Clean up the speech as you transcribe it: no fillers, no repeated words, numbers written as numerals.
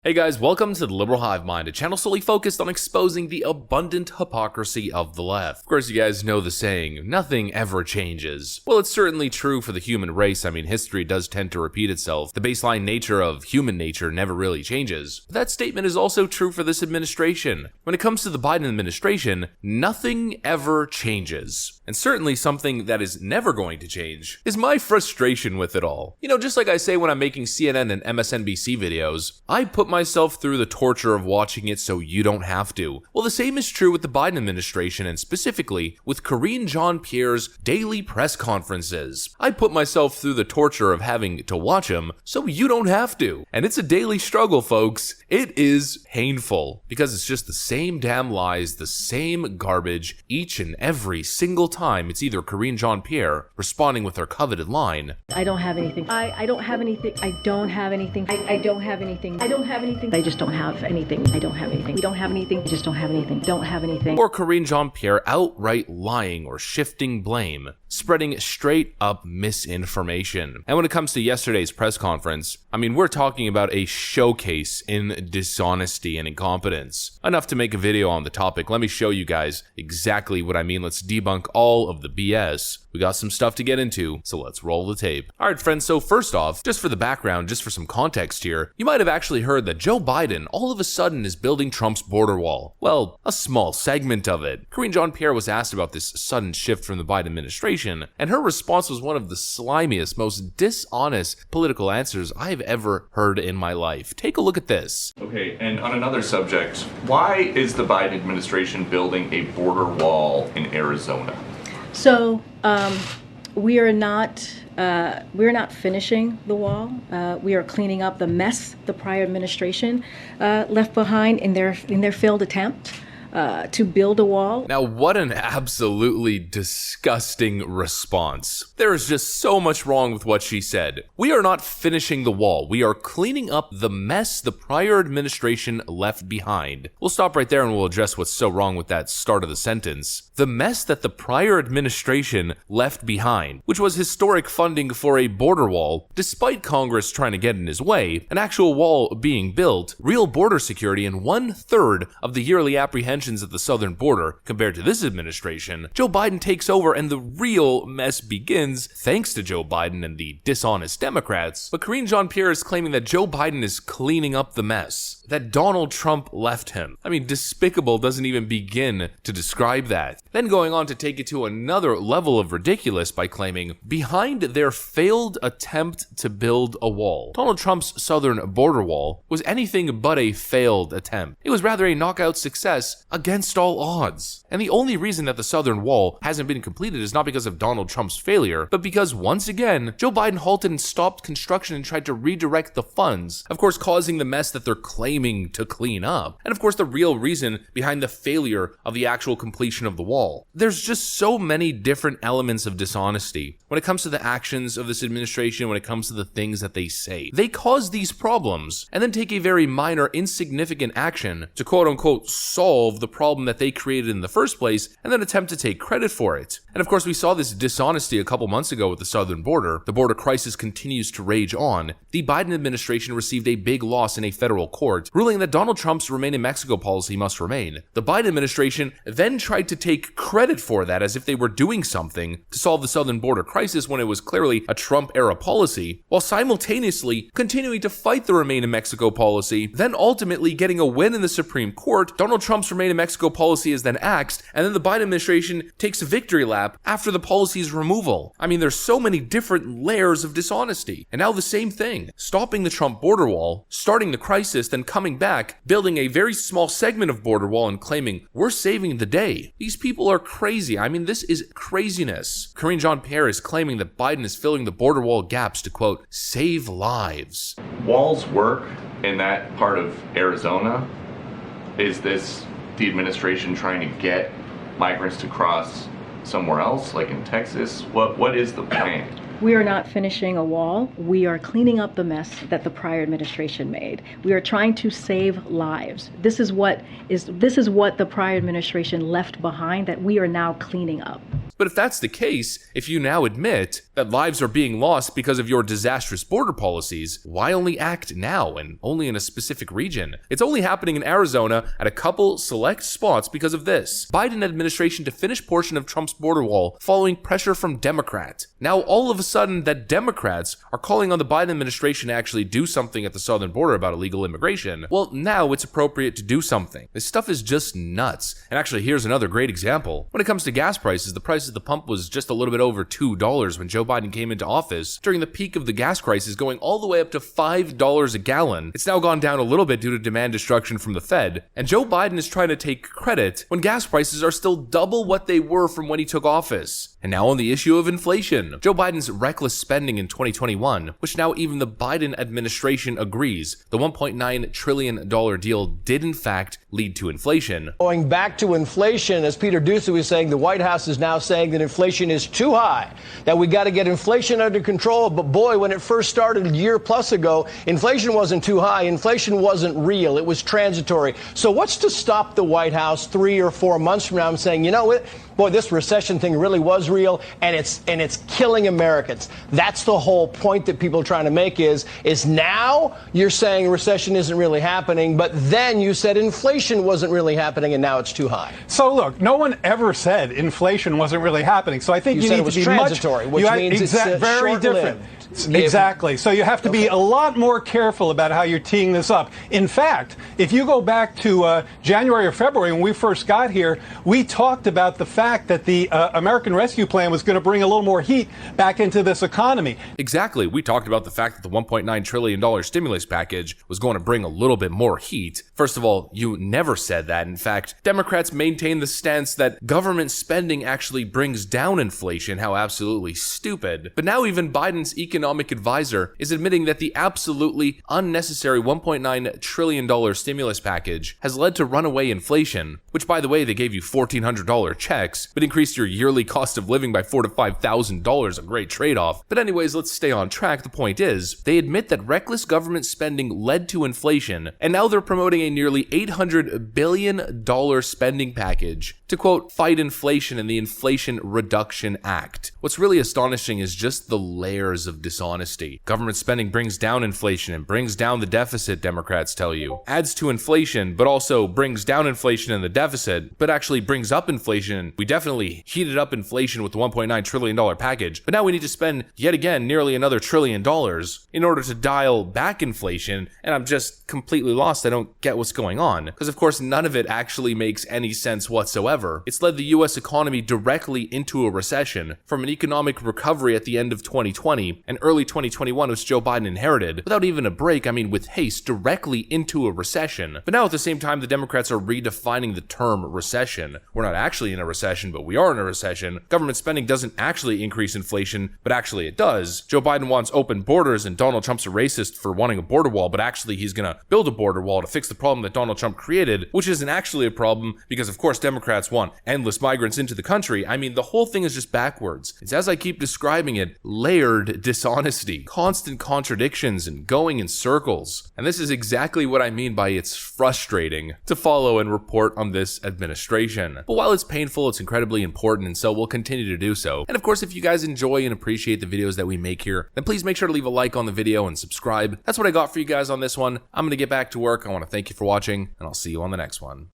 Hey guys, welcome to the Liberal Hive Mind, a channel solely focused on exposing the abundant hypocrisy of the left. Of course, you guys know the saying, nothing ever changes. Well, it's certainly true for the human race. I mean, history does tend to repeat itself. The baseline nature of human nature never really changes. But that statement is also true for this administration. When it comes to the Biden administration, nothing ever changes. And certainly something that is never going to change is my frustration with it all. You know, just like I say when I'm making CNN and MSNBC videos, I put myself through the torture of watching it so you don't have to. Well, the same is true with the Biden administration and specifically with Karine Jean-Pierre's daily press conferences. I put myself through the torture of having to watch them so you don't have to. And it's a daily struggle, folks. It is painful because it's just the same damn lies, the same garbage each and every single time. It's either Karine Jean-Pierre responding with her coveted line, I don't have anything. I don't have anything. I don't have anything. I don't have anything. I don't have anything. I just don't have anything. I don't have anything. We don't have anything. I just don't have anything. Don't have anything. or Karine Jean-Pierre outright lying or shifting blame, spreading straight up misinformation. And when it comes to yesterday's press conference, I mean, we're talking about a showcase in dishonesty and incompetence. Enough to make a video on the topic. Let me show you guys exactly what I mean. Let's debunk all of the BS. We got some stuff to get into, so let's roll the tape. Alright friends, so first off, just for the background, just for some context here, you might have actually heard that Joe Biden all of a sudden is building Trump's border wall. Well, a small segment of it. Karine Jean-Pierre was asked about this sudden shift from the Biden administration, and her response was one of the slimiest, most dishonest political answers I've ever heard in my life. Take a look at this. Okay, and on another subject, why is the Biden administration building a border wall in Arizona? So we are not finishing the wall. We are cleaning up the mess the prior administration left behind in their failed attempt to build a wall. Now, what an absolutely disgusting response. There is just so much wrong with what she said. We are not finishing the wall. We are cleaning up the mess the prior administration left behind. We'll stop right there and we'll address what's so wrong with that start of the sentence. The mess that the prior administration left behind, which was historic funding for a border wall, despite Congress trying to get in his way, an actual wall being built, real border security, and 1/3 of the yearly apprehensions at the southern border. Compared to this administration, Joe Biden takes over and the real mess begins thanks to Joe Biden and the dishonest Democrats. But Karine Jean-Pierre is claiming that Joe Biden is cleaning up the mess that Donald Trump left him. I mean, despicable doesn't even begin to describe that. Then going on to take it to another level of ridiculous by claiming, behind their failed attempt to build a wall, Donald Trump's southern border wall was anything but a failed attempt. It was rather a knockout success against all odds. And the only reason that the southern wall hasn't been completed is not because of Donald Trump's failure, but because once again, Joe Biden halted and stopped construction and tried to redirect the funds, of course causing the mess that they're claiming to clean up, and of course the real reason behind the failure of the actual completion of the wall. There's just so many different elements of dishonesty when it comes to the actions of this administration, when it comes to the things that they say. They cause these problems and then take a very minor, insignificant action to quote-unquote solve the problem that they created in the first place and then attempt to take credit for it. And of course we saw this dishonesty a couple months ago with the southern border. The border crisis continues to rage on. The Biden administration received a big loss in a federal court, ruling that Donald Trump's Remain in Mexico policy must remain. The Biden administration then tried to take credit for that as if they were doing something to solve the southern border crisis when it was clearly a Trump-era policy, while simultaneously continuing to fight the Remain in Mexico policy, then ultimately getting a win in the Supreme Court. Donald Trump's Remain in Mexico policy is then axed, and then the Biden administration takes a victory lap after the policy's removal. I mean, there's so many different layers of dishonesty. And now the same thing. Stopping the Trump border wall, starting the crisis, then coming back, building a very small segment of border wall and claiming, we're saving the day. These people are crazy. I mean, this is craziness. Karine Jean-Pierre is claiming that Biden is filling the border wall gaps to, quote, save lives. Walls work in that part of Arizona. Is this the administration trying to get migrants to cross somewhere else, like in Texas? What is the plan? We are not finishing a wall. We are cleaning up the mess that the prior administration made. We are trying to save lives. This is what the prior administration left behind that we are now cleaning up. But if that's the case, if you now admit that lives are being lost because of your disastrous border policies, why only act now and only in a specific region? It's only happening in Arizona at a couple select spots because of this. Biden administration to finish portion of Trump's border wall following pressure from Democrats. Now all of a sudden that Democrats are calling on the Biden administration to actually do something at the southern border about illegal immigration. Well, now it's appropriate to do something. This stuff is just nuts. And actually, here's another great example. When it comes to gas prices, the price at the pump was just a little bit over $2 when Joe Biden came into office during the peak of the gas crisis, going all the way up to $5 a gallon. It's now gone down a little bit due to demand destruction from the Fed, and Joe Biden is trying to take credit when gas prices are still double what they were from when he took office. And now on the issue of inflation, Joe Biden's reckless spending in 2021, which now even the Biden administration agrees, the $1.9 trillion deal did in fact lead to inflation. Going back to inflation, as Peter Doocy was saying, the White House is now saying that inflation is too high, that we got to get inflation under control. But boy, when it first started a year plus ago, inflation wasn't too high. Inflation wasn't real. It was transitory. So what's to stop the White House 3 or 4 months from now and saying, you know what? Boy, this recession thing really was real, and it's killing Americans. That's the whole point that people are trying to make is now you're saying recession isn't really happening, but then you said inflation wasn't really happening, and now it's too high. So look, no one ever said inflation wasn't really happening. So I think you said need it was to be transitory, which means it's very short-lived. different. Exactly. So you have to be a lot more careful about how you're teeing this up. In fact, if you go back to January or February when we first got here, we talked about the fact that the American Rescue Plan was going to bring a little more heat back into this economy. Exactly. We talked about the fact that the $1.9 trillion stimulus package was going to bring a little bit more heat. First of all, you never said that. In fact, Democrats maintain the stance that government spending actually brings down inflation. How absolutely stupid. But now even Biden's economic advisor is admitting that the absolutely unnecessary $1.9 trillion stimulus package has led to runaway inflation, which by the way, they gave you $1,400 checks, but increased your yearly cost of living by $4,000 to $5,000, a great trade-off. But anyways, let's stay on track. The point is, they admit that reckless government spending led to inflation, and now they're promoting a nearly $800 billion spending package to, quote, fight inflation in the Inflation Reduction Act. What's really astonishing is just the layers of dishonesty. Government spending brings down inflation and brings down the deficit, Democrats tell you. Adds to inflation, but also brings down inflation and the deficit, but actually brings up inflation. We definitely heated up inflation with the $1.9 trillion package, but now we need to spend yet again nearly another $1 trillion in order to dial back inflation, and I'm just completely lost. I don't get what's going on, because of course none of it actually makes any sense whatsoever. It's led the US economy directly into a recession from an economic recovery at the end of 2020 and early 2021, which Joe Biden inherited, without even a break, I mean with haste, directly into a recession. But now at the same time, the Democrats are redefining the term recession. We're not actually in a recession, but we are in a recession. Government spending doesn't actually increase inflation, but actually it does. Joe Biden wants open borders and Donald Trump's a racist for wanting a border wall, but actually he's gonna build a border wall to fix the problem that Donald Trump created, which isn't actually a problem because of course Democrats want endless migrants into the country. I mean, the whole thing is just backwards. It's, as I keep describing it, layered dishonesty, constant contradictions, and going in circles. And this is exactly what I mean by it's frustrating to follow and report on this administration. But while it's painful, it's incredibly important, and so we'll continue to do so. And of course, if you guys enjoy and appreciate the videos that we make here, then please make sure to leave a like on the video and subscribe. That's what I got for you guys on this one. I'm gonna get back to work. I want to thank you for watching, and I'll see you on the next one.